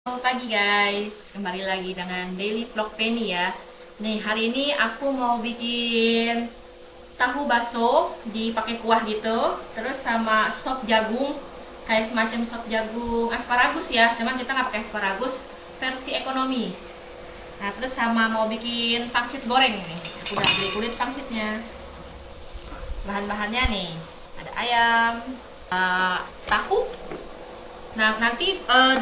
Selamat pagi guys, kembali lagi dengan daily vlog Penny ya. Nih hari ini aku mau bikin tahu baso dipakai kuah gitu, terus sama sop jagung, kayak semacam sop jagung asparagus ya, cuman kita nggak pakai asparagus, versi ekonomi. Nah terus sama mau bikin pangsit goreng nih, aku udah beli kulit pangsitnya. Bahan-bahannya nih, ada ayam, tahu. Nah, nanti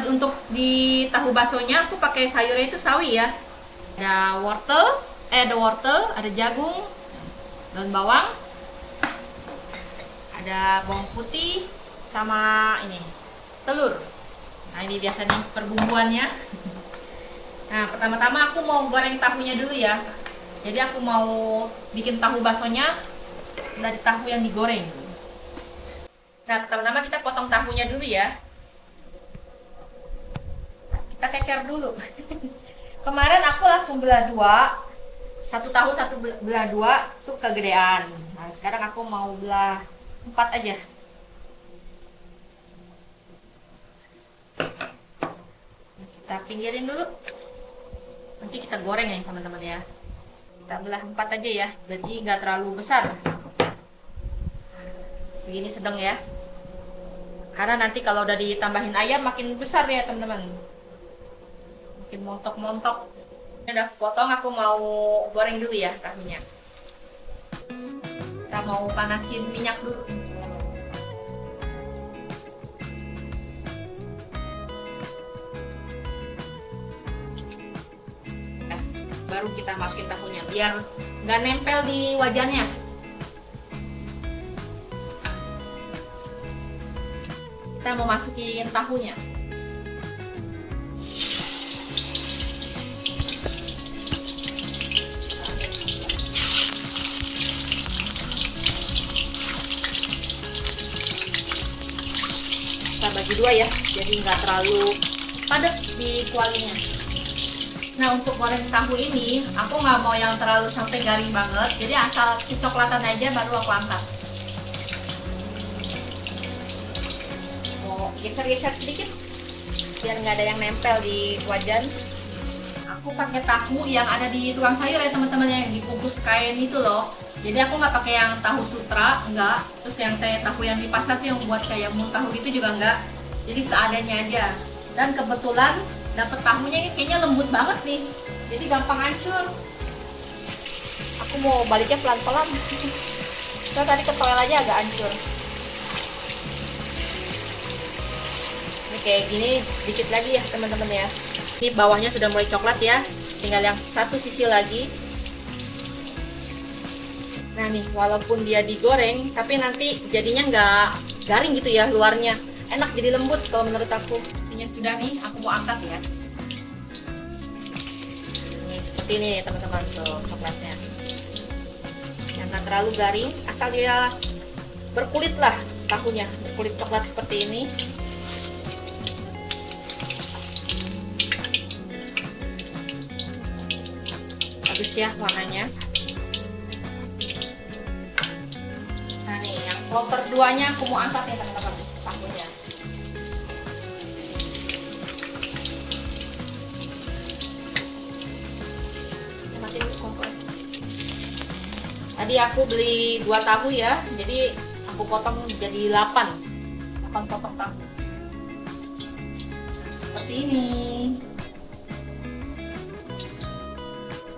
untuk di tahu baksonya aku pakai sayurnya itu sawi ya. Ada wortel, ada jagung, daun bawang, ada bawang putih sama ini telur. Nah, ini biasa nih perbumbuannya. Nah, pertama-tama aku mau goreng tahunya dulu ya. Jadi aku mau bikin tahu baksonya dari tahu yang digoreng. Nah, pertama-tama kita potong tahunya dulu ya. Kita keker dulu. Kemarin aku langsung belah dua, satu tahu satu belah dua tuh kegedean. Nah sekarang aku mau belah empat aja. Kita pinggirin dulu, nanti kita goreng ya teman-teman ya. Kita belah empat aja ya, berarti nggak terlalu besar, segini sedang ya, karena nanti kalau udah ditambahin ayam makin besar ya teman-teman, makin montok-montok. Ini udah potong, aku mau goreng dulu ya tahunya. Kita mau panasin minyak dulu. Nah, baru kita masukin tahunya biar nggak nempel di wajannya. Kita mau masukin tahunya. Kita bagi dua ya, jadi nggak terlalu padat di kualinya. Nah untuk goreng tahu ini aku nggak mau yang terlalu sampai garing banget, jadi asal kecoklatan aja baru aku angkat. Mau geser-geser sedikit biar nggak ada yang nempel di wajan. Aku pakai tahu yang ada di tukang sayur ya teman-teman, yang dibungkus kain itu loh. Jadi aku nggak pakai yang tahu sutra, enggak. Terus yang kayak tahu yang di pasar tuh yang buat kayak mung tahu gitu juga enggak. Jadi seadanya aja. Dan kebetulan dapet tahunya ini kayaknya lembut banget nih. Jadi gampang hancur. Aku mau baliknya pelan-pelan. Soalnya tadi ke toilet aja agak hancur. Ini kayak gini sedikit lagi ya teman-teman ya. Ini bawahnya sudah mulai coklat ya. Tinggal yang satu sisi lagi. Nah nih, walaupun dia digoreng, tapi nanti jadinya nggak garing gitu ya luarnya. Enak, jadi lembut kalau menurut aku. Ini sudah nih, aku mau angkat ya. Ini seperti ini teman-teman tuh coklatnya. Yang nggak terlalu garing, asal dia berkulit lah tahunya, berkulit coklat seperti ini. Bagus ya warnanya. Nah nih, yang kloter duanya aku mau angkat nih teman-teman tahunya. Matiin kompor. Tadi aku beli 2 tahu ya, jadi aku potong jadi 8 potong tahu. Seperti ini.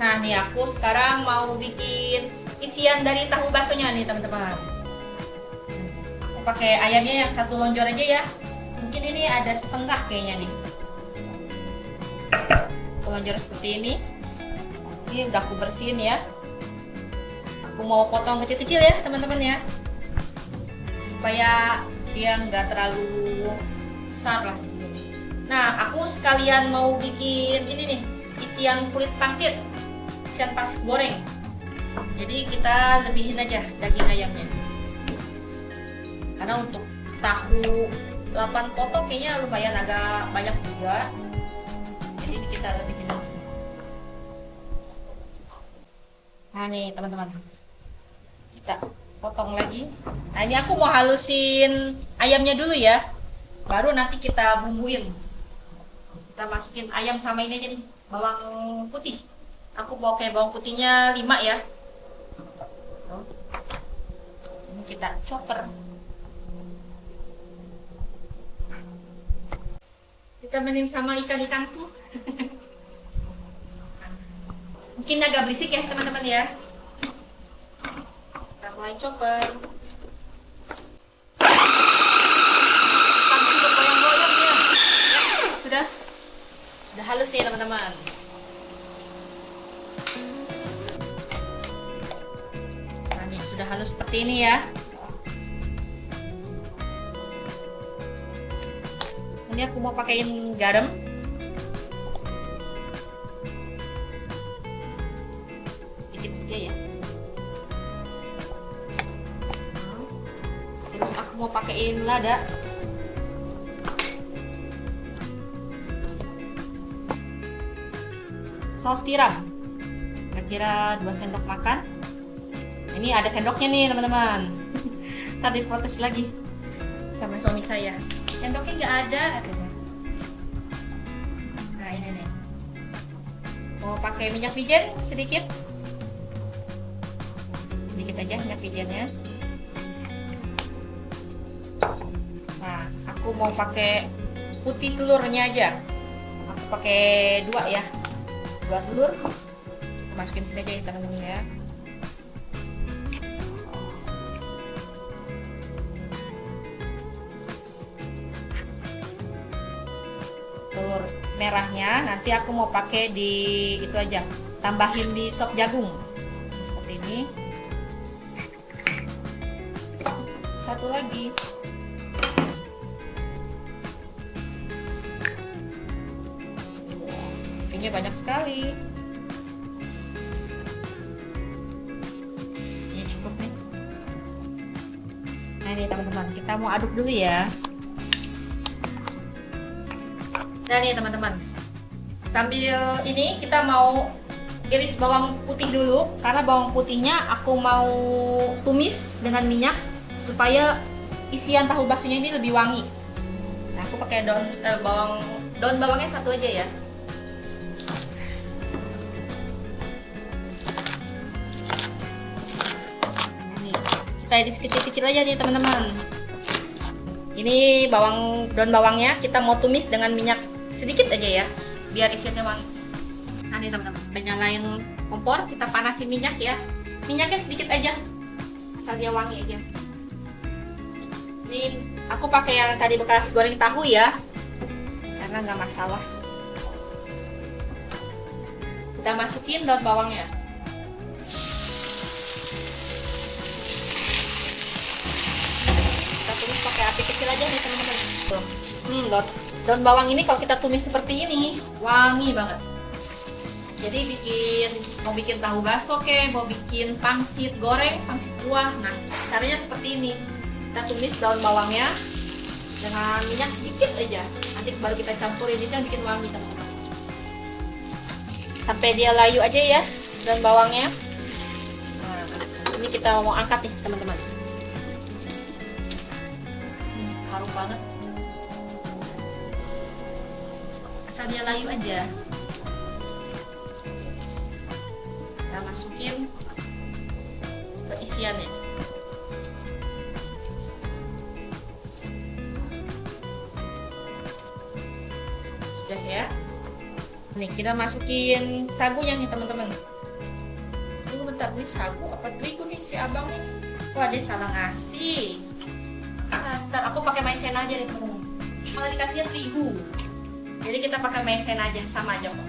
Nah nih aku sekarang mau bikin isian dari tahu baksonya nih teman-teman. Aku pakai ayamnya yang satu lonjor aja ya. Mungkin ini ada setengah kayaknya nih. Lonjor seperti ini. Ini udah aku bersihin ya. Aku mau potong kecil-kecil ya teman-teman ya. Supaya dia nggak terlalu besar lah. Nah aku sekalian mau bikin ini nih, isian kulit pangsit. Isian pangsit goreng. Jadi kita lebihin aja daging ayamnya. Karena untuk tahu 8 potong kayaknya lumayan agak banyak juga. Jadi ini kita lebihin aja. Nah nih teman-teman, kita potong lagi. Nah ini aku mau halusin ayamnya dulu ya, baru nanti kita bumbuin. Kita masukin ayam sama ini aja nih, bawang putih. Aku bawa kayak bawang putihnya 5 ya. Ini kita chopper. Kita mainin sama ikan-ikanku. Mungkin agak berisik ya teman-teman ya. Kita mulai chopper. Sambil goyang-goyang ya. Sudah halus nih teman-teman. Nah, ini sudah halus seperti ini ya. Ini aku mau pakein garam. Dikit aja ya. Terus aku mau pakein lada. Saus tiram. Kira-kira 2 sendok makan. Ini ada sendoknya nih teman-teman. Ntar diprotes lagi sama suami saya. Sendoknya nggak ada katanya. Nah ini nih. Mau pakai minyak wijen sedikit. Sedikit aja minyak wijennya. Nah, aku mau pakai putih telurnya aja. Aku pakai 2 ya. 2 telur. Masukin sini aja ya teman-teman ya. Telur merahnya nanti aku mau pakai di itu aja, tambahin di sop jagung seperti ini. Satu lagi. Ini banyak sekali. Ini cukup nih. Nah ini teman-teman, kita mau aduk dulu ya. Nah nih teman-teman, sambil ini kita mau iris bawang putih dulu, karena bawang putihnya aku mau tumis dengan minyak supaya isian tahu baksonya ini lebih wangi. Nah aku pakai daun bawangnya 1 aja ya. Nih, kita iris kecil-kecil aja nih teman-teman. Ini daun bawangnya kita mau tumis dengan minyak sedikit aja ya, biar isiannya wangi. Nah nih teman-teman, kita nyalain kompor, kita panasin minyak ya. Minyaknya sedikit aja, asal dia wangi aja. Ini aku pakai yang tadi bekas goreng tahu ya, karena nggak masalah. Kita masukin daun bawangnya. Kita tumis pakai api kecil aja nih teman-teman. Daun bawang ini kalau kita tumis seperti ini wangi banget. Jadi mau bikin tahu bakso mau bikin pangsit goreng, pangsit kuah. Nah, caranya seperti ini. Kita tumis daun bawangnya dengan minyak sedikit aja. Nanti baru kita campurin, itu yang bikin wangi teman-teman. Sampai dia layu aja ya daun bawangnya. Nah, ini kita mau angkat nih teman-teman. Harum banget. Asal dia layu aja. Kita masukin ke isiannya. Sudah ya. Nih kita masukin sagunya nih teman-teman. Tunggu bentar, ini sagu apa terigu nih si abang nih? Wah dia salah ngasih. Nah, ntar aku pakai maizena aja nih teman-teman. Kalau dikasihnya terigu. Jadi kita pakai maizena aja, sama aja kok.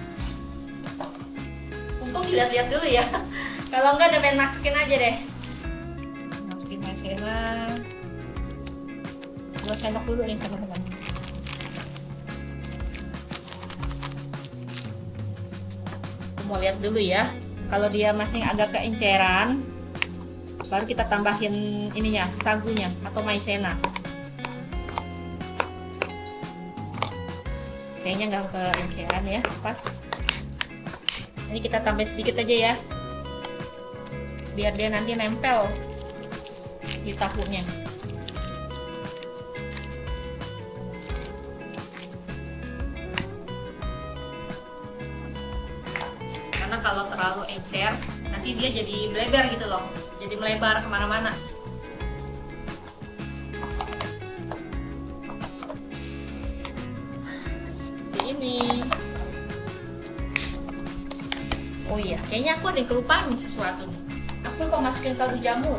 Untung dilihat-lihat dulu ya. Kalau enggak, udah main masukin aja deh. Masukin maizena. 2 sendok dulu nih teman-teman. Aku mau lihat dulu ya. Kalau dia masih agak keenceran, baru kita tambahin ininya, sagunya atau maizena. Kayaknya nggak keenceran ya, pas. Ini kita tambah sedikit aja ya, biar dia nanti nempel di tahunya. karena kalau terlalu encer nanti dia jadi bleber gitu loh, jadi melebar kemana-mana. Seperti ini. Oh iya, kayaknya aku ada yang kelupaan nih sesuatu nih. Aku lupa masukin kaldu jamur.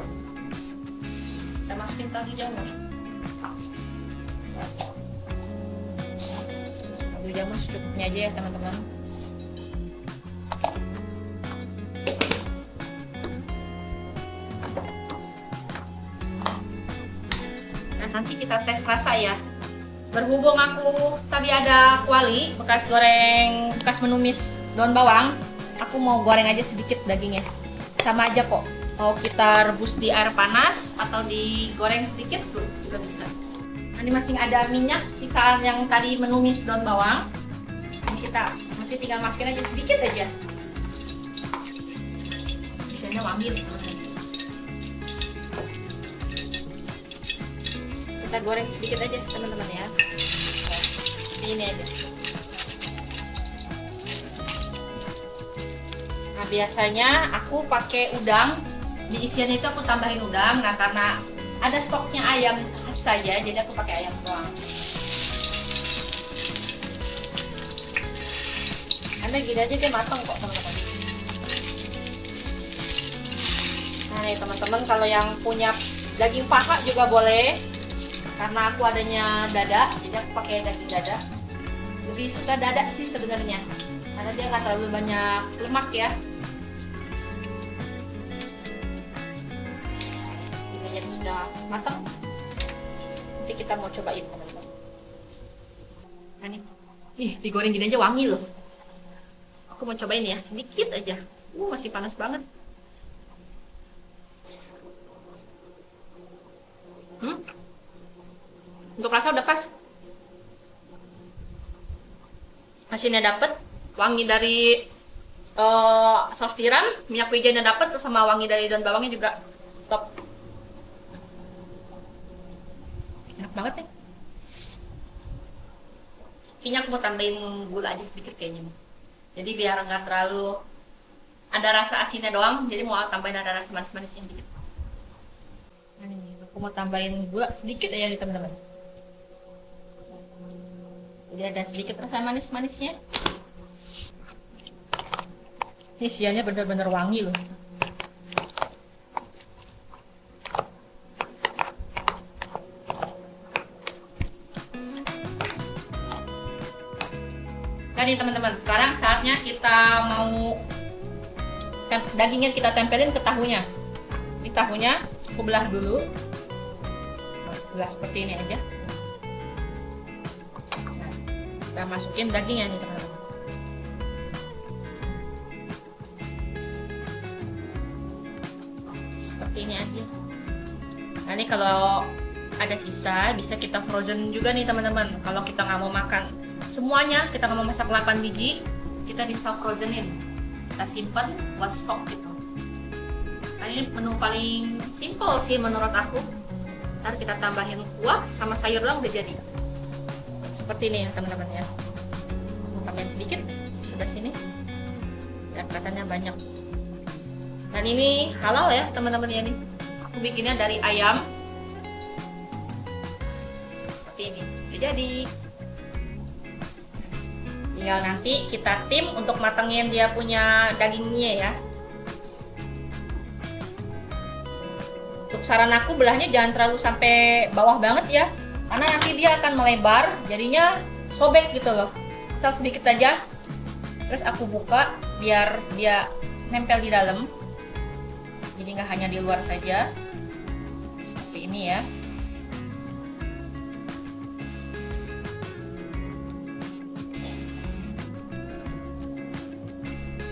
Kita masukin kaldu jamur. Kaldu jamur secukupnya aja ya teman-teman. Nah, nanti kita tes rasa ya. Berhubung aku tadi ada kuali bekas goreng, bekas menumis daun bawang, aku mau goreng aja sedikit dagingnya. Sama aja kok, mau kita rebus di air panas atau digoreng sedikit tuh juga bisa. Ini masih ada minyak sisaan yang tadi menumis daun bawang. Ini kita masih tinggal masukin aja sedikit aja. Biasanya wangi. Kita goreng sedikit aja teman-teman ya. Ini aja. Nah, biasanya aku pakai udang. Di isiannya itu aku tambahin udang. Nah, karena ada stoknya ayam saja, jadi aku pakai ayam doang. Karena gini aja dia matang kok teman-teman. Nah nih teman-teman, kalau yang punya daging paha juga boleh. Karena aku adanya dada, jadi aku pakai daging dada. Lebih suka dada sih sebenarnya, karena dia nggak terlalu banyak lemak ya. Ini jadi sudah matang. Nanti kita mau cobain teman-teman. Nah nih, digoreng gini aja wangi loh. Aku mau cobain ya, sedikit aja. Masih panas banget. Untuk rasa udah pas. Asinnya dapet, wangi dari saus tiram, minyak wijennya dapet, terus sama wangi dari daun bawangnya juga top. Enak banget nih. Kayaknya aku mau tambahin gula aja sedikit kayaknya. Jadi biar nggak terlalu ada rasa asinnya doang, jadi mau tambahin ada rasa manis-manisnya dikit. Nah ini, aku mau tambahin gula sedikit aja nih teman-teman. Jadi ada sedikit rasa manis-manisnya. Ini isiannya bener-bener wangi loh. Jadi teman-teman, sekarang saatnya kita mau dagingnya kita tempelin ke tahunya. Ini tahunya aku belah dulu. Belah seperti ini aja. Kita masukin dagingnya nih teman-teman. Seperti ini aja. Nah ini kalau ada sisa bisa kita frozen juga nih teman-teman. Kalau kita nggak mau makan semuanya, kita nggak mau masak 8 biji, kita bisa frozenin. Kita simpan buat stok gitu. Nah ini menu paling simple sih menurut aku. Ntar kita tambahin kuah sama sayur doang udah jadi. Seperti ini ya teman-teman ya. Mau tambahin sedikit sebelah sini biar kelihatannya banyak. Dan ini halal ya teman-teman ya nih. Aku bikinnya dari ayam. Seperti ini. Udah jadi. Tinggal nanti kita tim untuk matengin dia punya dagingnya ya. Untuk saran aku belahnya jangan terlalu sampai bawah banget ya. Karena nanti dia akan melebar, jadinya sobek gitu loh. Asal sedikit aja. Terus aku buka biar dia nempel di dalam. Jadi nggak hanya di luar saja. Seperti ini ya.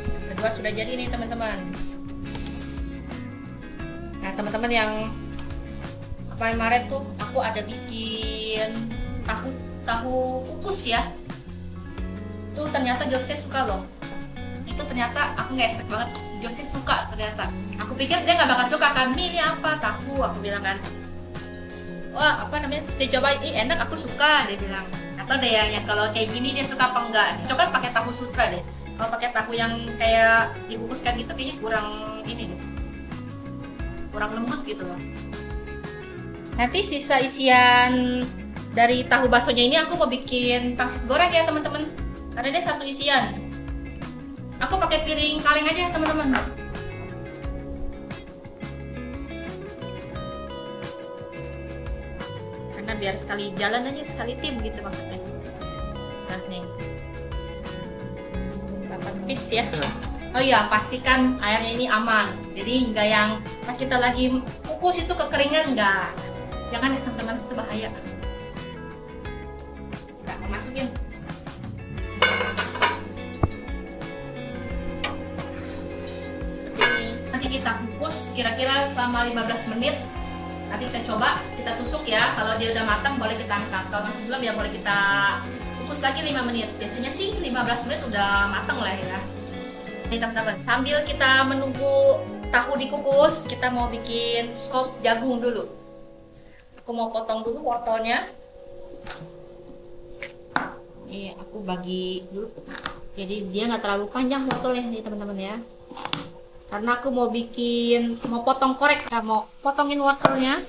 Yang kedua sudah jadi nih teman-teman. Nah teman-teman yang kemarin tuh aku ada bikin tahu kukus ya. Tuh ternyata Jose suka loh. Itu ternyata aku nggak expect banget si Jose suka ternyata. Aku pikir dia nggak bakal suka kan. Ini apa tahu, aku bilang kan. Wah apa namanya? Dia coba, enak aku suka dia bilang. Atau deh yang kalau kayak gini dia suka apa enggak? Coba pakai tahu sutra deh. Kalau pakai tahu yang kayak dibungkuskan gitu kayaknya kurang ini deh, kurang lembut gitu loh. Nanti sisa isian dari tahu baksonya ini aku mau bikin pangsit goreng ya teman-teman. Karena dia satu isian. Aku pakai piring kaleng aja teman-teman. Karena biar sekali jalan aja, sekali tim gitu maksudnya. Nah nih, 8 piece ya. Oh iya, pastikan airnya ini aman. Jadi nggak yang pas kita lagi kukus itu kekeringan, nggak. Jangan ya teman-teman, itu bahaya. Kita masukin. Seperti ini. Nanti kita kukus kira-kira selama 15 menit. Nanti kita coba, kita tusuk ya. Kalau dia udah matang boleh kita angkat. Kalau masih belum ya boleh kita kukus lagi 5 menit. Biasanya sih 15 menit udah matang lah ya. Nih teman-teman, sambil kita menunggu tahu dikukus, kita mau bikin sop jagung dulu. Aku mau potong dulu wortelnya. Nih aku bagi dulu. Jadi dia nggak terlalu panjang wortelnya nih teman-teman ya. Karena aku mau potong korek, mau potongin wortelnya.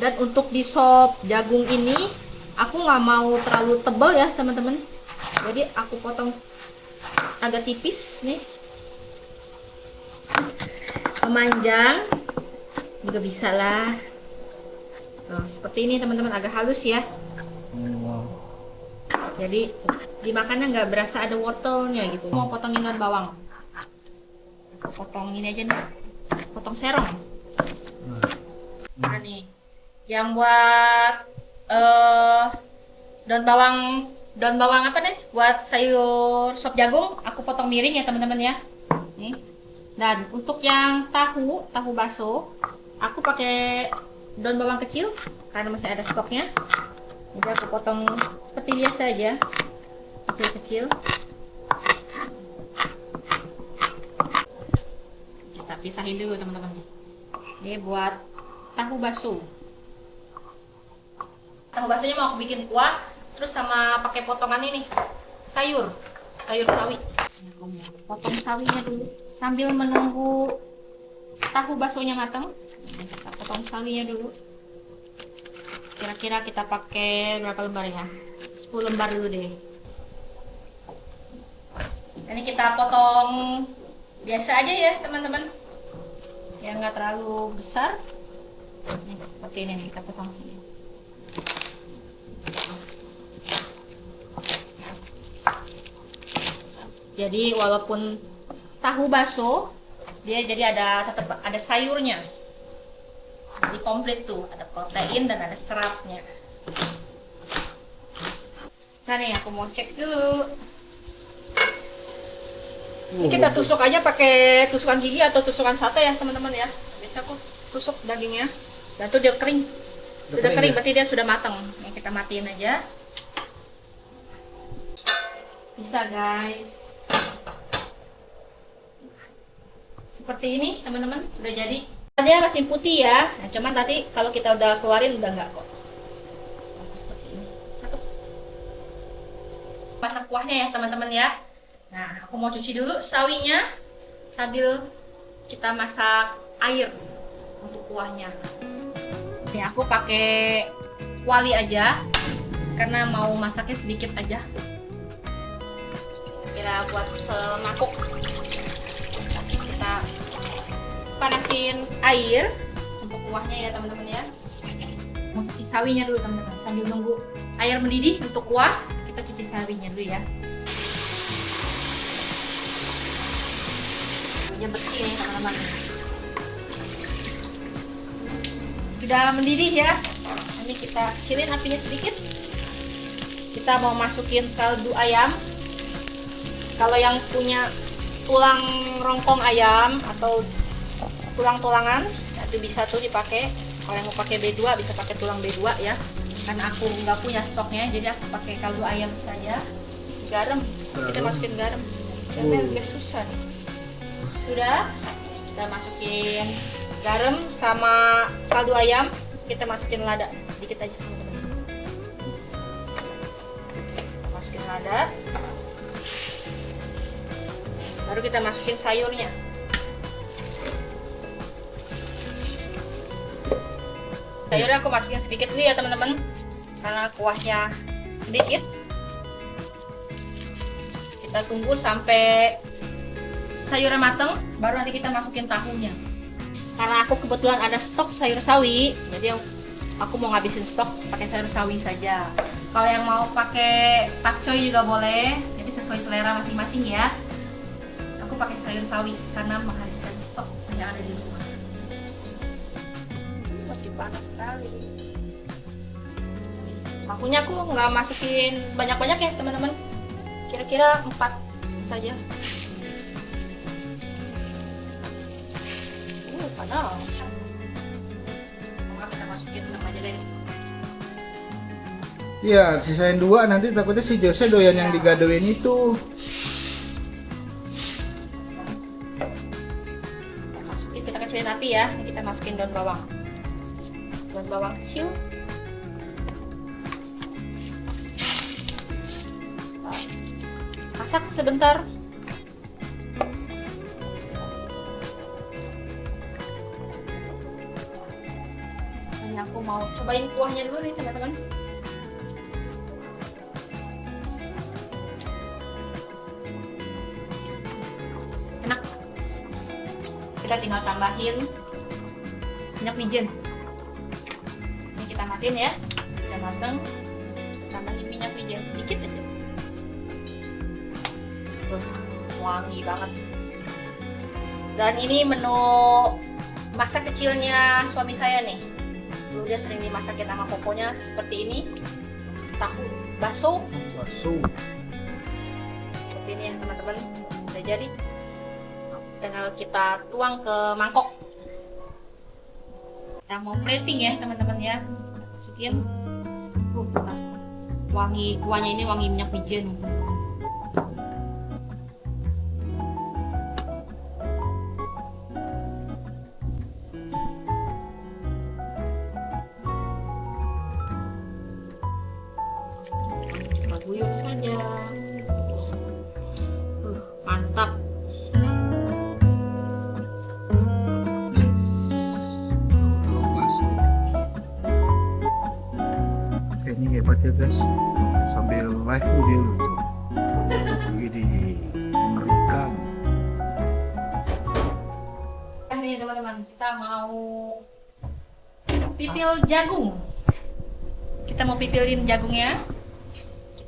Dan untuk di sop jagung ini, aku nggak mau terlalu tebal ya teman-teman. Jadi aku potong agak tipis nih. Memanjang juga bisa lah. Tuh, seperti ini teman-teman, agak halus ya. Jadi dimakannya nggak berasa ada wortelnya gitu. Mau potongin daun bawang. Aku potong ini aja nih. Potong serong. Nah nih, yang buat daun bawang apa nih? Buat sayur sop jagung, aku potong miring ya teman-teman ya. Nih. Dan untuk yang tahu bakso, aku pakai daun bawang kecil karena masih ada stoknya. Jadi aku potong seperti biasa aja, kecil-kecil. Kita pisahin dulu teman-teman. Ini buat tahu bakso. Tahu baksonya mau aku bikin kuah, terus sama pakai potongan ini sayur sawi. Aku mau potong sawinya dulu sambil menunggu tahu baksonya matang. Kita potong sawinya dulu. Kira-kira kita pakai berapa lembar ya? 10 lembar dulu deh. Ini kita potong biasa aja ya teman-teman, yang nggak terlalu besar. Nih, seperti ini kita potong sini. Jadi walaupun tahu bakso, dia jadi tetap ada sayurnya. Jadi komplit tuh, ada protein dan ada seratnya. Nah nih aku mau cek dulu. Ini kita tusuk aja pakai tusukan gigi atau tusukan sate ya teman-teman ya. Biasa aku tusuk dagingnya. Dan tuh dia kering. Sudah kering, berarti dia sudah matang. Nih kita matiin aja. Bisa guys. Seperti ini teman-teman, sudah jadi. Dia masih putih ya, nah, cuman tadi kalau kita udah keluarin udah nggak kok. Seperti ini. Masak kuahnya ya teman-teman ya. Nah, aku mau cuci dulu sawinya sambil kita masak air untuk kuahnya. Ini aku pakai kuali aja karena mau masaknya sedikit aja. Kira buat semangkuk. Kita panasin air untuk kuahnya ya teman-teman ya. Mau cuci sawinya dulu teman-teman, sambil nunggu air mendidih untuk kuah, kita cuci sawinya dulu ya. Sawinya bersih nih teman-teman. Sudah mendidih ya. Ini kita kecilin apinya sedikit. Kita mau masukin kaldu ayam. Kalau yang punya tulang rongkong ayam atau tulang-tulangan itu bisa tuh dipakai. Kalau yang mau pakai B2 bisa pakai tulang B2 ya. Karena aku nggak punya stoknya, jadi aku pakai kaldu ayam saja. Garam, kita masukin garam. Garamnya agak susah nih. Sudah, kita masukin garam sama kaldu ayam. Kita masukin lada dikit aja teman-teman. Masukin lada. ada. Baru kita masukin sayurnya. Sayurnya aku masukin sedikit dulu ya teman-teman, karena kuahnya sedikit. Kita tunggu sampai sayurnya mateng, baru nanti kita masukin tahunya. Karena aku kebetulan ada stok sayur sawi, jadi aku mau ngabisin stok pakai sayur sawi saja. Kalau yang mau pakai pakcoy juga boleh, jadi sesuai selera masing-masing ya. Aku pakai sayur sawi karena menghabiskan stok yang ada di rumah. Masih panas sekali. Tahunya aku nggak masukin banyak-banyak ya teman-teman. Kira-kira 4 saja. Panas. Kita masukin 6 aja deh. Iya, sisain 2 nanti takutnya si Jose doyan yang digadoin itu. Masukin, kita kecilin api ya. Kita masukin daun bawang. Daun bawang kecil. Masak sebentar. Ini aku mau cobain kuahnya dulu nih teman-teman. Enak. Kita tinggal tambahin minyak wijen. Ini kita matiin ya. Udah mateng. Tambahin minyak wijen sedikit aja. Wangi banget. Dan ini menu masa kecilnya suami saya nih. Dulu dia sering dimasakin sama kokonya seperti ini. Tahu bakso. Seperti ini ya teman-teman. Udah jadi. Tinggal kita tuang ke mangkok. Kita mau plating ya teman-teman ya. Masukin. Wangi kuahnya ini wangi minyak wijen. Guyur saja. Mantap. Ini hebat ya guys. Sambil live dia loh tuh. Ini mengerikan. Nih teman-teman, kita mau pipil jagung. Kita mau pipilin jagungnya.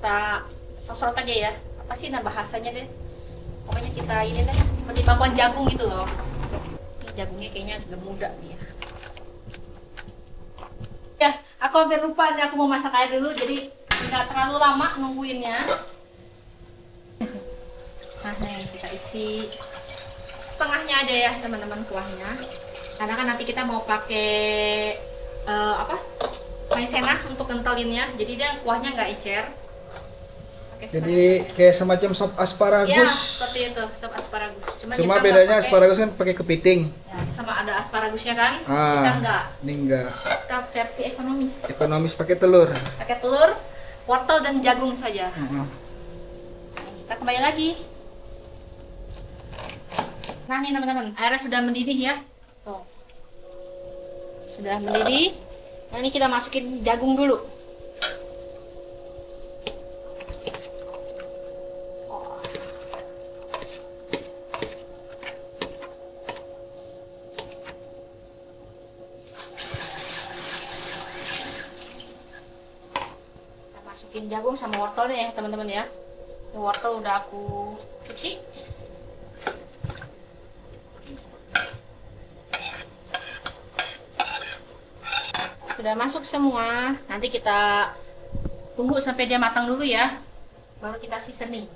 Kita sosrot aja ya. Apa sih nah bahasanya deh? Pokoknya kita ini deh seperti pangkuan jagung gitu loh. Ini jagungnya kayaknya agak muda nih ya. Ya, aku hampir lupa nih, aku mau masak air dulu jadi nggak terlalu lama nungguinnya. Nah nih kita isi setengahnya aja ya teman-teman kuahnya. Karena kan nanti kita mau pakai maizena untuk kentelinnya. Jadi dia kuahnya nggak encer. Jadi kayak semacam sop asparagus. Ya, seperti itu, sop asparagus. Cuma kita bedanya pakai, asparagus kan pakai kepiting. ya, sama ada asparagusnya kan. Kita enggak. Ini enggak. Kita versi ekonomis. Ekonomis pakai telur. Pakai telur, wortel dan jagung saja. Kita kembali lagi. Nah nih teman-teman, airnya sudah mendidih ya. Tuh. Sudah mendidih. Nah ini kita masukin jagung dulu. Masukin jagung sama wortelnya ya teman-teman ya. Ini wortel udah aku cuci. Sudah masuk semua. Nanti kita tunggu sampai dia matang dulu ya. Baru kita seasoning.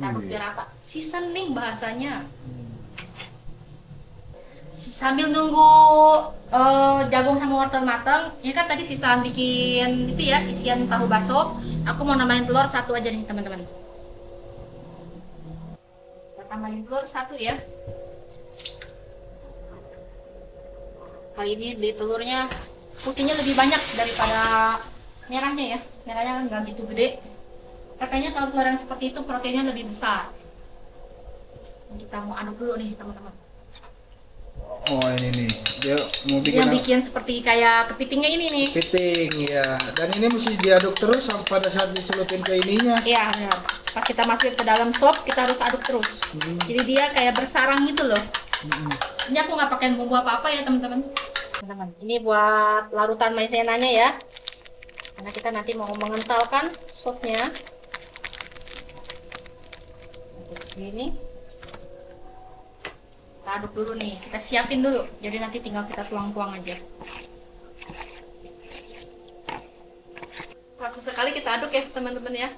Taruh biar rata. Seasoning bahasanya. Sambil nunggu jagung sama wortel matang, ini kan tadi sisaan bikin itu ya, isian tahu bakso. Aku mau nambahin telur 1 aja nih teman-teman. Kita tambahin telur 1 ya. Kali ini di telurnya putihnya lebih banyak daripada merahnya ya. Merahnya nggak gitu gede. Katanya kalau telur yang seperti itu proteinnya lebih besar. Kita mau aduk dulu nih teman-teman. Oh ini nih, dia mau bikin Yang bikin seperti kayak kepitingnya ini nih. kepiting ya. Dan ini mesti diaduk terus sampai pada saat dicelupin ke ininya. Iya benar. Pas kita masukin ke dalam sop kita harus aduk terus. Jadi dia kayak bersarang gitu loh. Ini aku nggak pakai bumbu apa-apa ya teman-teman. Teman-teman, ini buat larutan maizenanya ya. Karena kita nanti mau mengentalkan sopnya. Nanti segini. Kita aduk dulu nih, kita siapin dulu. Jadi nanti tinggal kita tuang-tuang aja. Nah, sesekali kita aduk ya teman-teman ya.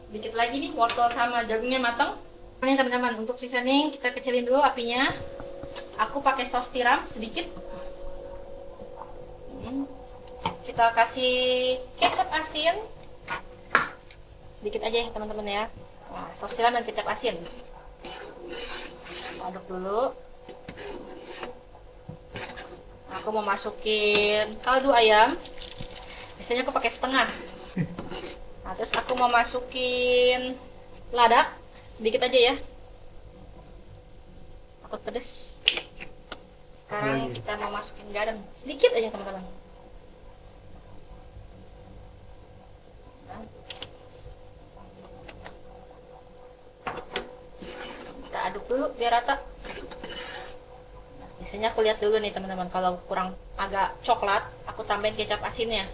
Sedikit lagi nih wortel sama jagungnya matang. Ini teman-teman, untuk seasoning kita kecilin dulu apinya. Aku pakai saus tiram sedikit. Kita kasih kecap asin. Sedikit aja ya teman-teman ya. Nah, saus tiram dan kecap asin. Aduk dulu. Aku mau masukin kaldu ayam. Biasanya aku pakai setengah. Nah, terus aku mau masukin lada sedikit aja ya. Takut pedes. Sekarang kita mau masukin garam sedikit aja teman-teman. Aduk dulu biar rata. Nah, biasanya aku lihat dulu nih teman-teman, kalau kurang agak coklat aku tambahin kecap asinnya.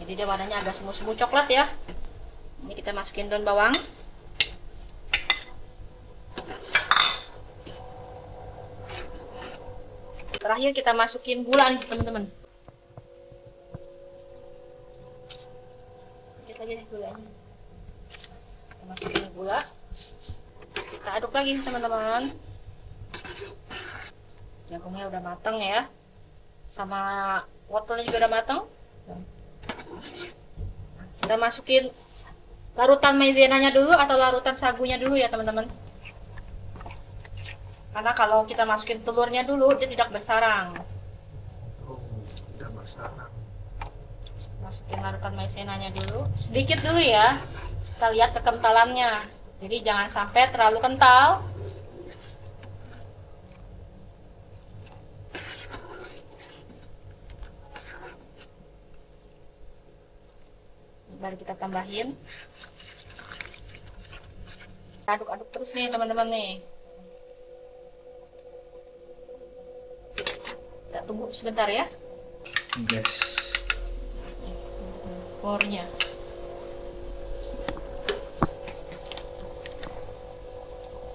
Jadi dia warnanya agak semu-semu coklat ya. Ini kita masukin daun bawang. Terakhir kita masukin gula nih teman-teman. Sedikit aja deh gulanya. Masukin gula, kita aduk lagi teman-teman. Jagungnya udah matang ya, sama wortelnya juga udah matang. Kita masukin larutan maizenanya dulu atau larutan sagunya dulu ya teman-teman. Karena kalau kita masukin telurnya dulu dia tidak bersarang. Oh, tidak bersarang. Masukin larutan maizenanya dulu, sedikit dulu ya. Kita lihat kekentalannya, jadi jangan sampai terlalu kental. Baru kita tambahin. Aduk-aduk terus nih teman-teman nih. Kita tunggu sebentar ya. Yes. Kornya.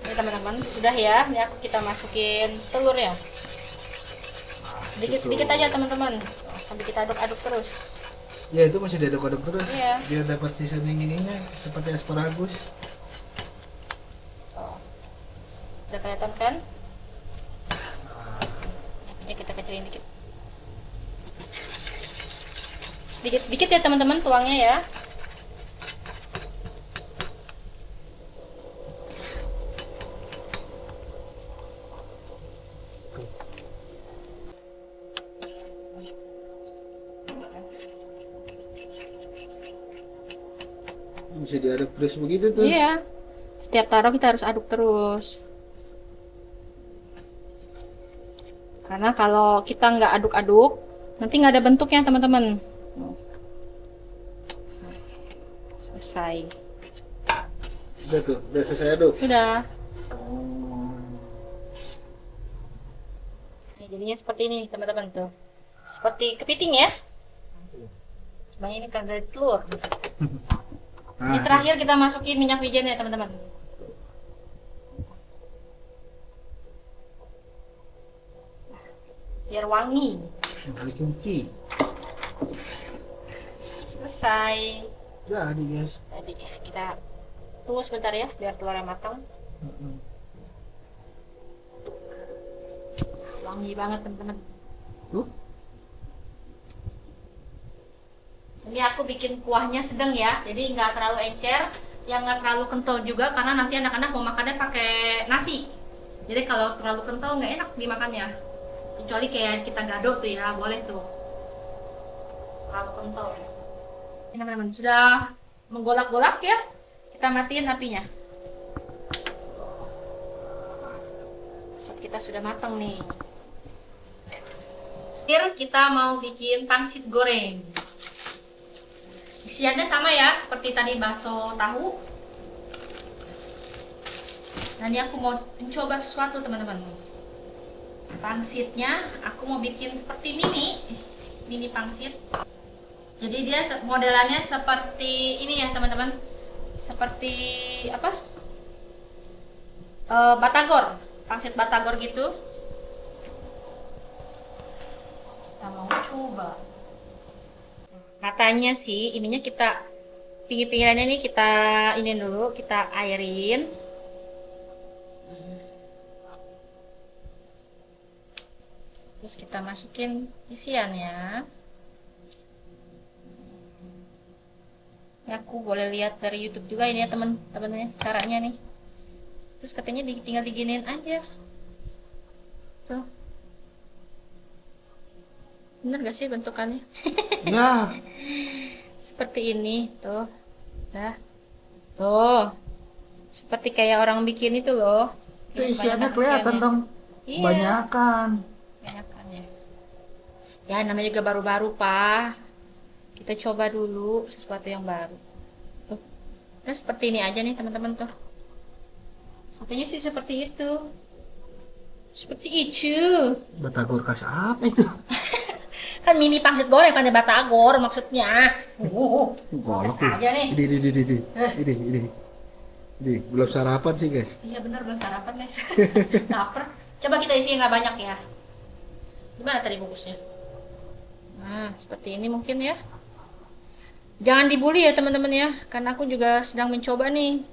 Ini teman-teman sudah ya, ini kita masukin telurnya sedikit-sedikit aja teman-teman sampai kita aduk-aduk terus Ya itu masih diaduk-aduk terus. Iya. Biar dapat seasoning ininya seperti asparagus. udah kelihatan kan? Apinya kita kecilin dikit sedikit-sedikit ya teman-teman tuangnya ya. Bisa diaduk terus begitu tuh. Iya. Setiap taruh kita harus aduk terus. Karena kalau kita nggak aduk-aduk, nanti nggak ada bentuknya teman-teman. Selesai. Udah tuh, udah selesai aduk. Sudah. Nah, jadinya seperti ini teman-teman tuh. Seperti kepiting ya. Cuma ini kan dari telur. Ini terakhir kita masukin minyak wijen ya teman-teman. Biar wangi. Yang paling kunci. Selesai. Jadi guys. Jadi kita tunggu sebentar ya biar telurnya matang. Wangi banget teman-teman. Tuh. Ini aku bikin kuahnya sedang ya, jadi nggak terlalu encer, yang nggak terlalu kental juga karena nanti anak-anak mau makannya pakai nasi. Jadi kalau terlalu kental nggak enak dimakannya. Kecuali kayak kita gado tuh ya, boleh tuh. terlalu kental. Ini teman-teman sudah menggolak-golak ya. Kita matiin apinya. Sop kita sudah matang nih. Akhir kita mau bikin pangsit goreng. Isiannya sama ya, seperti tadi bakso tahu. Nah, ini aku mau mencoba sesuatu teman-teman. Pangsitnya aku mau bikin seperti mini pangsit. Jadi dia modelannya seperti ini ya teman-teman, seperti apa? Batagor, pangsit batagor gitu. Kita mau coba. Katanya sih ininya kita pinggir-pinggirannya nih kita ini dulu, kita airin. Terus kita masukin isiannya. Ya, aku boleh lihat dari YouTube juga ini ya teman-temannya caranya nih. Terus katanya tinggal diginiin aja. Tuh. Bener gak sih bentukannya? Ya. Seperti ini tuh. Nah. Tuh. Seperti kayak orang bikin itu loh. Itu Ini isiannya kebanyakan kelihatan isiannya. dong. Iya. Banyakan. Banyakan ya. Ya namanya juga baru-baru Pak. Kita coba dulu sesuatu yang baru. Tuh. Nah seperti ini aja nih teman-teman tuh. Katanya sih seperti itu. Seperti itu. Batagor kasih apa itu? Kan mini pangsit goreng kan ya batagor maksudnya. Golok Tes aja nih. Ini belum sarapan sih guys. Iya benar belum sarapan guys. Laper. Coba kita isi nggak banyak ya. Gimana tadi bungkusnya? Nah seperti ini mungkin ya. Jangan dibully ya teman-teman ya, karena aku juga sedang mencoba nih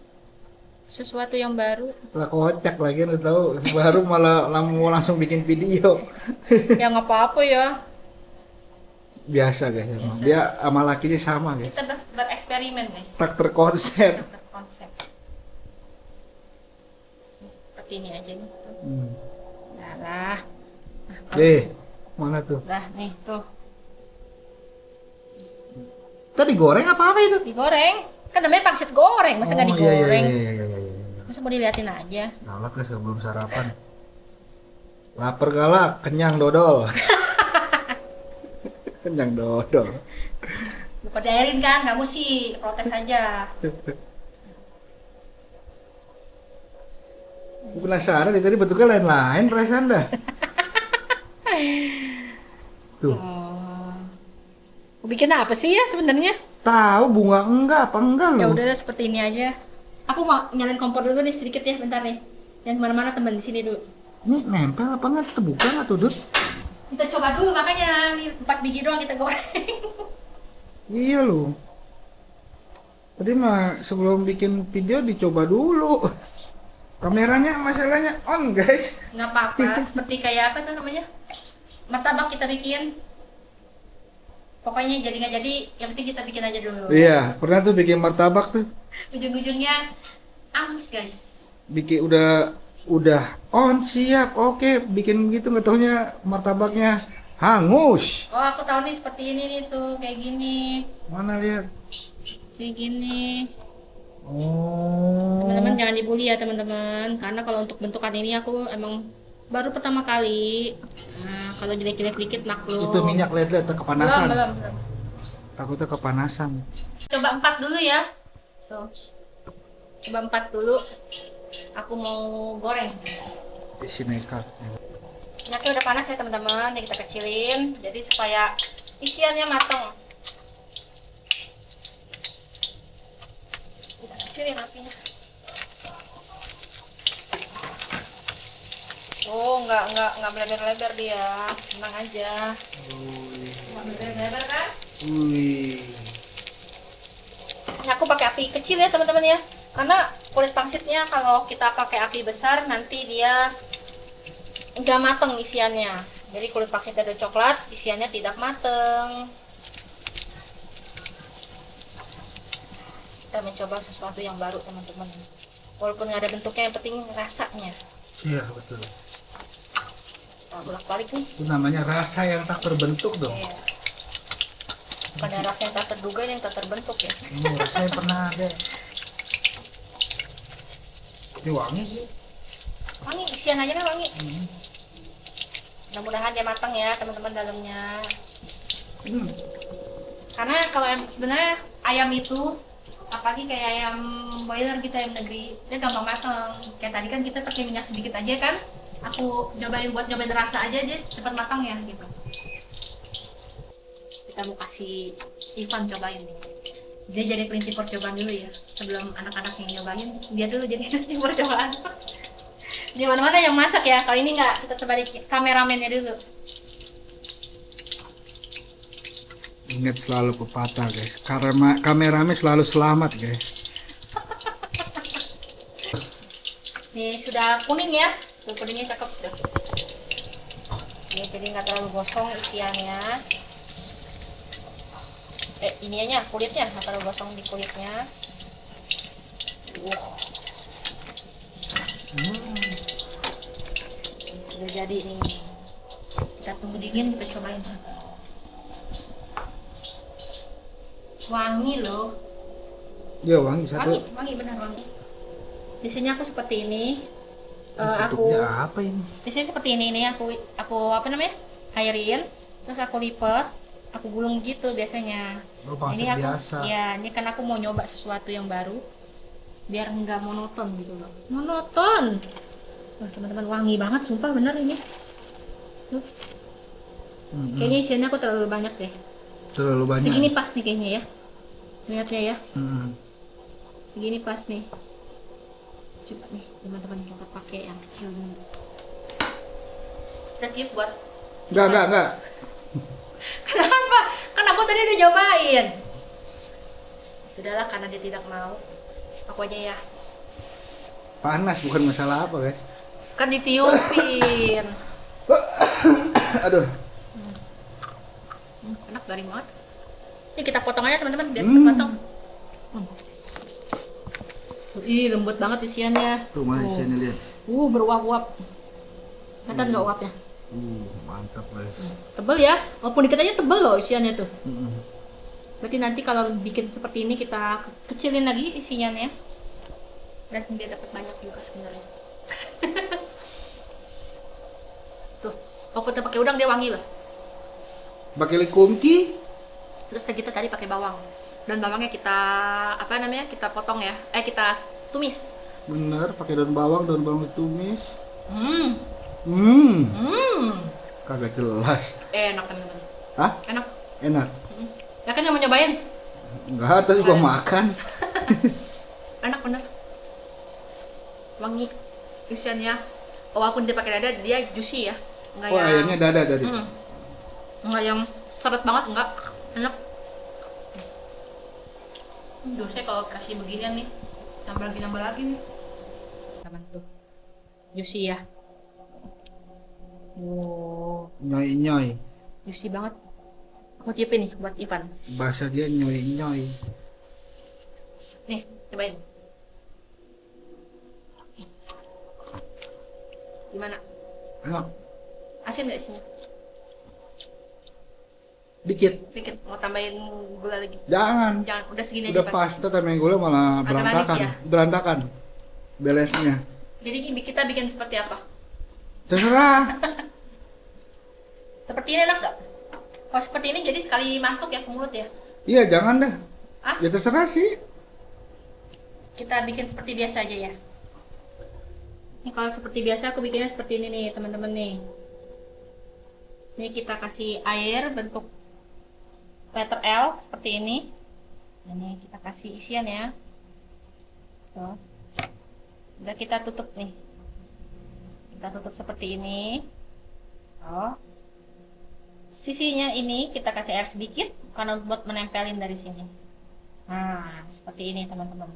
sesuatu yang baru. Lah kocak lagi lu tahu, baru malah mau langsung bikin video. Ya nggak apa-apa ya. Biasa guys, emang. Biasa. Dia sama lakinya sama guys. Kita bereksperimen guys. Tak terkonsep. Terkonsep. Seperti ini aja nih. Tuh. Nah lah. Mana tuh? Nah nih tuh. Tadi goreng apa itu? Digoreng. Kan namanya pangsit goreng, masa nggak digoreng? Iya. Masa mau diliatin aja? Galak guys, belum sarapan. Laper galak, kenyang dodol. Kenyang dodol. Lupa diairin kan, kamu sih protes aja. Aku penasaran tadi bentuknya lain-lain perasaan dah. Tuh. Mau bikin apa sih ya sebenarnya? Tahu bunga enggak apa enggak Ya loh. udah seperti ini aja. Aku mau nyalain kompor dulu nih sedikit ya, bentar nih. Dan kemana-mana teman di sini dulu. Ini nempel apa enggak? Terbuka enggak tuh, Dut? Kita coba dulu makanya nih 4 biji doang kita goreng. Iya loh. Tadi mah sebelum bikin video dicoba dulu. Kameranya masalahnya on guys. Nggak apa-apa, seperti kayak apa tuh namanya? Martabak kita bikin. Pokoknya jadi nggak jadi, yang penting kita bikin aja dulu. Iya, pernah tuh bikin martabak tuh. Ujung-ujungnya angus guys. Bikin udah on siap, oke bikin gitu nggak taunya martabaknya hangus. Oh aku tahu nih seperti ini nih tuh, kayak gini. Mana lihat? Kayak gini. Oh. Teman-teman jangan dibully ya teman-teman, karena kalau untuk bentukan ini aku emang baru pertama kali. Nah, kalau jelek-jelek dikit maklum. Itu minyak lihat kepanasan. Belum. Takutnya kepanasan. Coba 4 dulu ya. Tuh. Coba 4 dulu. Aku mau goreng. Isi nekat. Minyaknya udah panas ya teman-teman, jadi kita kecilin. Jadi supaya isiannya matang. Kita kecilin apinya. Oh, nggak berlebar-lebar dia, tenang aja. Nggak berlebar-lebar kan? Wih. Ini aku pakai api kecil ya teman-teman ya, karena kulit pangsitnya kalau kita pakai api besar nanti dia nggak mateng isiannya. Jadi kulit pangsitnya ada coklat, isiannya tidak mateng. Kita mencoba sesuatu yang baru teman-teman. Walaupun nggak ada bentuknya, yang penting rasanya. Iya betul. Nah, bolak-balik nih. Itu namanya rasa yang tak terbentuk dong. Iya. Pada rasa yang tak terduga yang tak terbentuk ya. Ini rasanya pernah ada. Ini wangi sih. Wangi, isian aja kan wangi. Mudah-mudahan dia matang ya teman-teman dalamnya. Karena kalau sebenarnya ayam itu, apalagi kayak ayam boiler gitu, ayam negeri, dia gampang matang. Kayak tadi kan kita pakai minyak sedikit aja kan. Aku nyobain rasa aja, dia cepat matang ya gitu. Kita mau kasih Ivan cobain nih. Dia jadi prinsip percobaan dulu ya, sebelum anak-anak yang nyobain, dia dulu jadi prinsip percobaan. Di mana-mana yang masak ya, kali ini nggak, kita terbalik kameramennya dulu. Ingat selalu pepatah guys, kameramen selalu selamat guys. Nih sudah kuning ya, tuh kuningnya cakep sudah. Nih jadi nggak terlalu gosong isiannya. Ininya kulitnya nggak terlalu gosong di kulitnya. Sudah jadi nih. Kita tunggu dingin, kita cobain. Wangi loh. Ya wangi satu. Wangi benar wangi. Biasanya aku seperti ini. Tutupnya apa ini? Biasanya seperti ini aku apa namanya? Airin, terus aku lipat, aku gulung gitu biasanya. Oh, Ini aku biasa. ya, ini kan aku mau nyoba sesuatu yang baru biar nggak monoton gitu loh. Monoton. Wah, teman-teman wangi banget sumpah bener ini. Tuh. Kayaknya isiannya aku terlalu banyak deh. Terlalu banyak. Segini pas nih kayaknya ya. Lihatnya ya. Segini pas nih. Coba nih teman-teman kita pakai yang kecil dulu. Kita tiup buat. Enggak. Kenapa? Kan aku tadi udah cobain. Sudahlah karena dia tidak mau. Aku aja ya. Panas bukan masalah apa guys. Kan ditiupin. Aduh. Enak garing banget. Ini kita potong aja teman-teman biar cepet matang. Ih lembut banget isiannya. Tuh mana isiannya lihat. Beruap-uap. Kelihatan nggak uapnya? Mantap guys. Tebel ya, walaupun dikit aja tebel loh isiannya tuh. Berarti nanti kalau bikin seperti ini kita kecilin lagi isinya ya. Dan biar dapat banyak juga sebenarnya. Tuh, walaupun kita pakai udang dia wangi loh. Pakai likumki. Terus kita tadi pakai bawang. Dan bawangnya kita kita potong ya. Kita tumis. Bener, pakai daun bawang ditumis. Kagak jelas. Enak teman-teman. Hah? Enak. Enak. Ya kan yang mau nyobain? Enggak, tadi gua makan. Enak bener. Wangi isiannya. Walaupun dia pakai dada, dia juicy ya. Enggak yang ayamnya dada tadi. Enggak yang seret banget, enggak. Enak. Saya kalau kasih beginian nih, nambah lagi nih. Teman tuh. Juicy ya. Nyoy. Juicy banget. Aku tiupin nih buat Ivan. Bahasa dia nyoy. Nih, cobain. Gimana? Enak. Asin nggak isinya? Dikit. Mau tambahin gula lagi? Jangan. Udah segini Udah aja pas. pasta tambahin gula malah Agak manis ya? Berantakan. Balance-nya. Jadi kita bikin seperti apa? Terserah. Seperti ini enak nggak? Kalau seperti ini jadi sekali masuk ya ke mulut ya? Iya, jangan dah. Ah? Ya terserah sih. Kita bikin seperti biasa aja ya. Ini kalau seperti biasa aku bikinnya seperti ini nih teman-teman nih. Ini kita kasih air bentuk letter L seperti ini. Ini kita kasih isian ya. Tuh. Udah kita tutup nih. Kita tutup seperti ini. Oh. Sisinya ini kita kasih air sedikit karena buat menempelin dari sini. Nah, seperti ini teman-teman.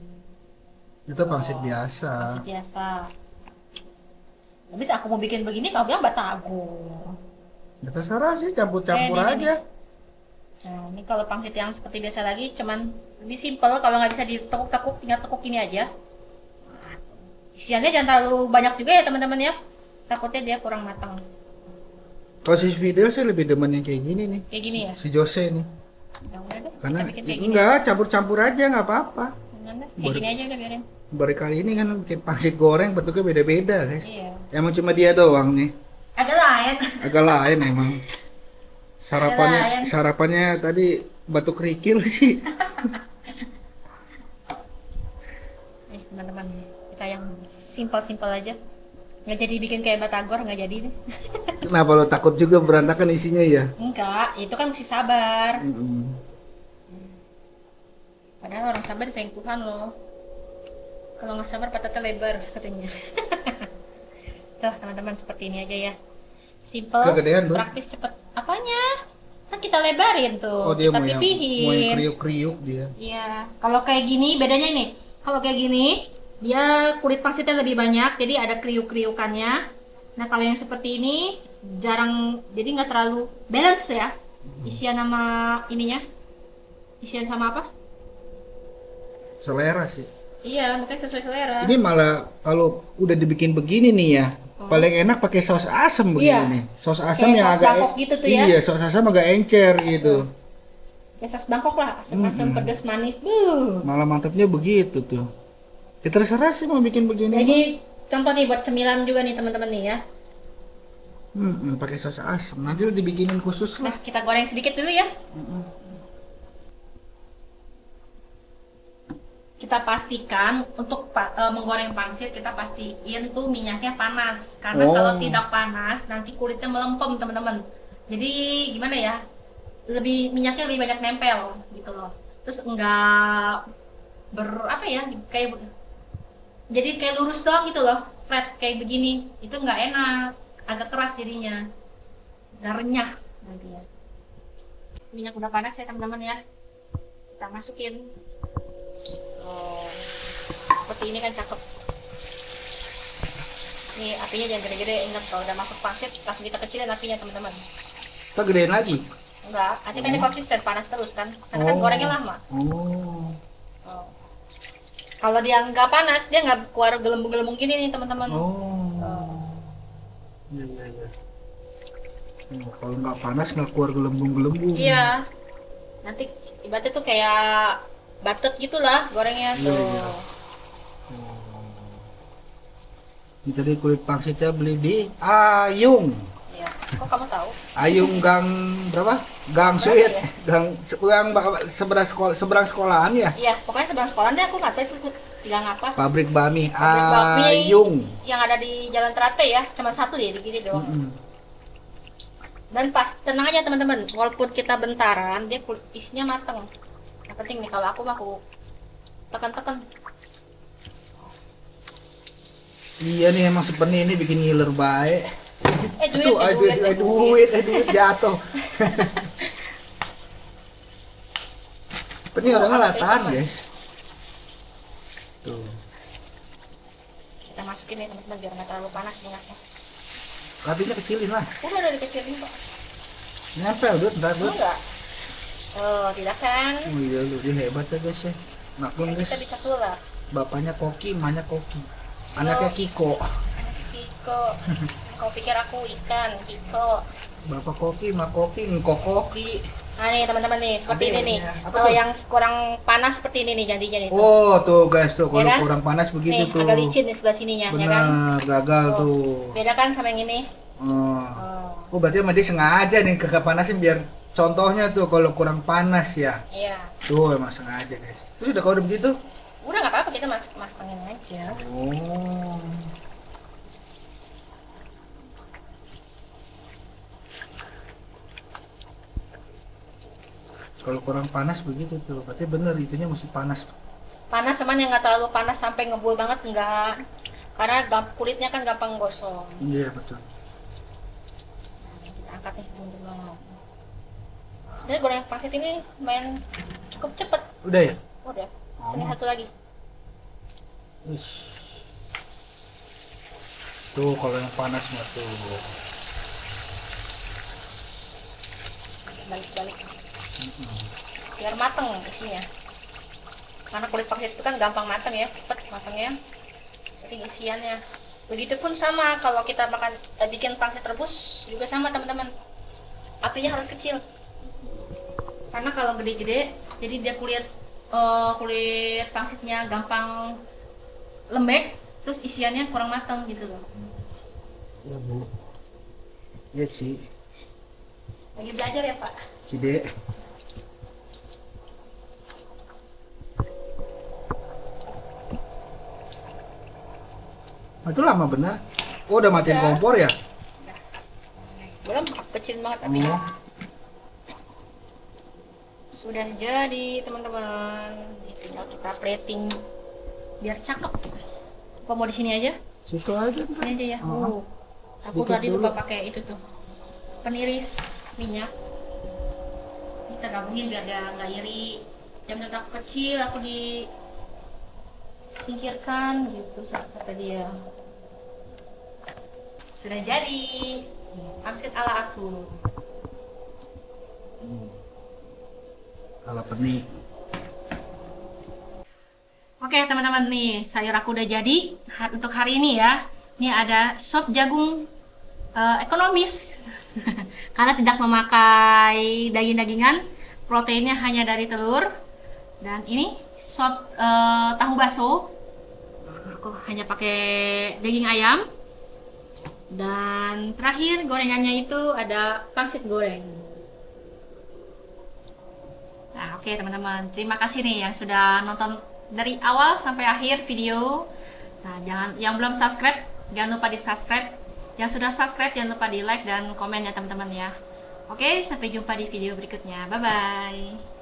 Itu pangsit biasa. Pangsit biasa. Habis aku mau bikin begini, kau bilang batagor. Ya terserah sih, campur-campur Ini. aja. Nah, ini kalau pangsit yang seperti biasa lagi, cuman lebih simpel. Kalau nggak bisa ditekuk-tekuk, tinggal tekuk ini aja. Isiannya jangan terlalu banyak juga ya teman-teman ya. Takutnya dia kurang matang. Kalau si Fidel sih lebih demen yang kayak gini nih. Kayak gini ya. Si Jose nih. Ya udah deh, Karena kita bikin kayak gini. enggak campur-campur aja nggak apa-apa. Jangan deh, kayak gini aja udah biarin. Baru kali ini kan bikin pangsit goreng bentuknya beda-beda guys. Iya. Emang cuma dia doang nih. Agak lain. Agak lain emang. lain. Sarapannya tadi batu kerikil sih. Teman-teman, kita yang simpel-simpel aja. Nggak jadi bikin kayak batagor, nggak jadi deh. Kenapa lo takut juga berantakan isinya ya? Enggak, itu kan mesti sabar. Mm-mm. Padahal orang sabar disayang Tuhan loh. Kalau nggak sabar patahnya lebar katanya. Tuh teman-teman, seperti ini aja ya. Simple, Kegedean, Bun. praktis, cepet. Apanya? Kan kita lebarin tuh, Oh dia kita mau yang pipihin. kriuk-kriuk dia. Iya, kalau kayak gini bedanya ini. Kalau kayak gini, dia kulit pangsitnya lebih banyak, jadi ada kriuk-kriukannya. Nah kalau yang seperti ini jarang, jadi nggak terlalu balance ya. Isian sama ininya, isian sama apa? Selera sih. Iya, mungkin sesuai selera. Ini malah kalau udah dibikin begini nih ya, paling enak pakai saus asam begini Iya. nih. Saus asam Kayak yang saus agak Bangkok gitu tuh ya. Iya, saus asam agak encer gitu. Kayak saus Bangkok lah, asam-asam pedas manis. Malah mantapnya begitu tuh. Ya terserah sih mau bikin begini. Jadi contoh nih buat cemilan juga nih teman-teman nih ya. Pakai saus asam. Nanti udah dibikinin khusus lah. Nah kita goreng sedikit dulu ya. Kita pastikan untuk menggoreng pangsit kita pastiin tuh minyaknya panas karena Oh. kalau tidak panas nanti kulitnya melempem teman-teman. Jadi gimana ya, minyaknya lebih banyak nempel gitu loh. Terus enggak apa ya, kayak jadi kayak lurus doang gitu loh, flat kayak begini. Itu nggak enak, agak keras jadinya, nggak renyah nanti ya. Minyak udah panas ya teman-teman ya, kita masukin. Oh, seperti ini kan cakep. Nih apinya jangan gede-gede, ingat kalau udah masuk pangsit langsung kita kecilin apinya teman-teman. Kita gedein lagi. Enggak, nanti kan dia konsisten panas terus kan, karena kan gorengnya lama. Oh. Oh. Kalau dia nggak panas, dia nggak keluar gelembung-gelembung gini nih teman-teman. Oh. Iya iya iya. Oh, kalau nggak panas nggak keluar gelembung-gelembung. Iya. Nanti ibaratnya tuh kayak batet gitulah gorengnya Iya, tuh. iya. Ini tadi kulit pangsitnya beli di Ayung. Iya. Kok kamu tahu? Ayung Gang berapa? Gang Berapa Suit. ya? Gang seberang sekolahan ya. Iya, pokoknya seberang sekolah deh aku nggak tahu itu gang apa. Pabrik Bami Pabrik bakmi Ayung. yang ada di Jalan Teratai ya, cuma satu deh di kiri doang. Dan pas tenang aja teman-teman, walaupun kita bentaran, dia isinya mateng. Yang penting nih kalau aku mah aku tekan-tekan. Iya nih emang seperti ini bikin ngiler baik. Duit Jatuh. Ini orangnya latahan guys. Tuh. Kita masukin nih teman-teman biar nggak terlalu panas minyaknya. Apinya kecilin lah. Udah dikecilin kok. Nempel Dut, ntar Dut. Enggak. Oh, tidak kan? Oh iya lu, dia hebat ya guys ya. Maklum guys, Kita bisa sulap. bapaknya Koki, emaknya Koki. Anaknya Kiko. Kiko. Kau pikir aku ikan, Kiko. Bapak Koki, emak Koki, engkau Koki. Nah nih teman-teman nih, seperti Ada ini nih. ya? Apa Kalau tuh? yang kurang panas seperti ini nih jadinya nih. Oh tuh guys tuh, kalau Ya kan? kurang panas begitu Nih, tuh. agak licin nih sebelah sininya, ya kan? Benar, gagal Tuh. tuh. Beda kan sama yang ini? Oh. Oh, Oh berarti sama dia sengaja nih kepanasin biar contohnya tuh kalau kurang panas ya. iya. Tuh emang sengaja guys. Tuh udah kalau udah begitu. Udah nggak apa-apa, kita masukin aja. Oh. Kalau kurang panas begitu tuh, berarti bener itunya mesti panas. Panas cuman yang nggak terlalu panas sampai ngebul banget enggak. Karena kulitnya kan gampang gosong. Iya betul. Kita angkat nih teman-teman. Sebenarnya goreng pangsit ini lumayan cukup cepet. Udah ya? Udah. Sini satu lagi. Wih. Tuh kalau yang panas mah tuh. Balik-balik. Biar mateng isinya. Karena kulit pangsit itu kan gampang mateng ya, cepet matengnya. Jadi isiannya. Begitupun sama kalau kita bikin pangsit rebus juga sama teman-teman. Apinya harus kecil. Karena kalau gede-gede, jadi dia kulit pangsitnya gampang lembek, terus isiannya kurang matang gitu loh. Ya Bu. Ya Ci. Lagi belajar ya Pak? Cide. Itu lama benar. Oh, udah matiin Udah. kompor ya? Belum, kecil banget tapi Oh. sudah jadi teman-teman. Ini tinggal kita plating biar cakep. Apa mau di sini aja? Situ aja. Sini aja ya. Oh. Aku Sedikit tadi dulu. lupa pakai itu tuh. Peniris minyak. Kita gabungin biar dia nggak iri. Jam aku kecil aku disingkirkan gitu kata dia. Sudah jadi. Pangsit ala aku. Ala peni. Oke teman-teman nih, sayur aku udah jadi untuk hari ini ya. Ini ada sop jagung ekonomis karena tidak memakai daging-dagingan, proteinnya hanya dari telur. Dan ini sop tahu baso, aku hanya pakai daging ayam. Dan terakhir gorengannya itu ada pangsit goreng. Nah, oke teman-teman, terima kasih nih yang sudah nonton dari awal sampai akhir video. Nah, yang belum subscribe, jangan lupa di-subscribe. Yang sudah subscribe, jangan lupa di-like dan komen ya teman-teman ya. Oke, sampai jumpa di video berikutnya. Bye-bye.